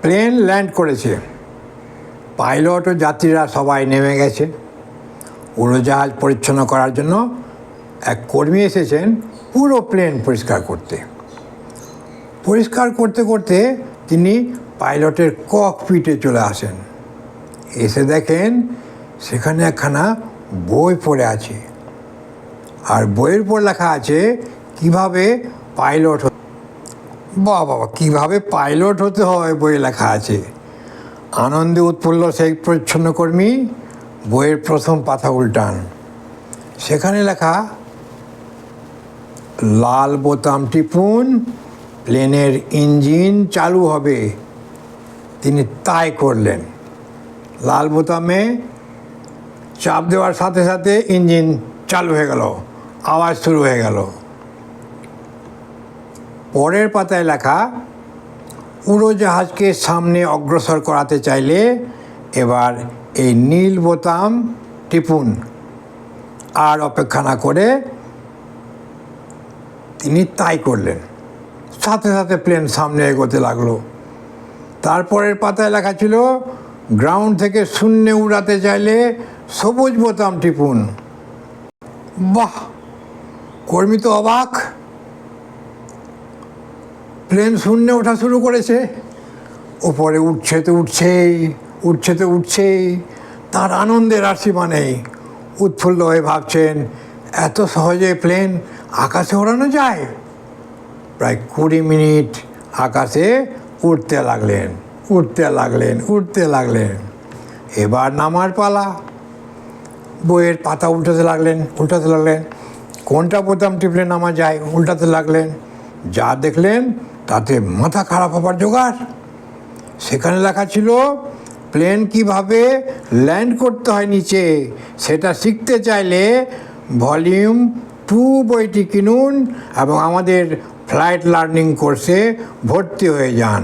Plane land করেছে, pilot ও যাত্রীরা সবাই নেমে গেছে। উড়োজাহাজ পরিচ্ছন্ন করার জন্য এক কর্মী এসেছেন পুরো প্লেন পরিষ্কার করতে। পরিষ্কার করতে করতে তিনি পাইলটের ককপিটে চলে আসেন। এসে দেখেন সেখানে একখানা বই পড়ে আছে, আর বইয়ের উপর লেখা আছে কীভাবে পাইলট বাবা কীভাবে পাইলট হতে হয় বইয়ে লেখা আছে। আনন্দে উৎফুল্ল সেই পরিচ্ছন্ন কর্মী বইয়ের প্রথম পাতা উল্টান। সেখানে লেখা, লাল বোতাম টিপুন, প্লেনের ইঞ্জিন চালু হবে। তিনি তাই করলেন। লাল বোতামে চাপ দেওয়ার সাথে সাথে ইঞ্জিন চালু হয়ে গেল, আওয়াজ শুরু হয়ে গেল। পরের পাতায় লেখা, উড়োজাহাজকে সামনে অগ্রসর করাতে চাইলে এবার এই নীল বোতাম টিপুন। আর অপেক্ষা না করে তিনি তাই করলেন। সাথে সাথে প্লেন সামনে এগোতে লাগলো। তারপরের পাতায় লেখা ছিল, গ্রাউন্ড থেকে শূন্যে উড়াতে চাইলে সবুজ বোতাম টিপুন। বাহ, কর্মী তো অবাক। প্লেন শূন্যে ওঠা শুরু করেছে, ওপরে উঠছে তো উঠছেই, উঠছে তো উঠছেই। তার আনন্দের আর সীমা নেই। উৎফুল্ল হয়ে ভাবছেন, এত সহজে প্লেন আকাশে ওড়ানো যায়। প্রায় 20 মিনিট আকাশে উঠতে লাগলেন, উঠতে লাগলেন, উঠতে লাগলেন। এবার নামার পালা। বইয়ের পাতা উল্টাতে লাগলেন, উল্টাতে লাগলেন। কোনটা বোতাম টিপলে নামা যায় উল্টাতে লাগলেন। যা দেখলেন তাতে মাথা খারাপ হবার জোগাড়। সেখানে লেখা ছিল, প্লেন কিভাবে ল্যান্ড করতে হয় নিচে সেটা শিখতে চাইলে ভলিউম 2 বইটি কিনুন এবং আমাদের ফ্লাইট লার্নিং কোর্সে ভর্তি হয়ে যান।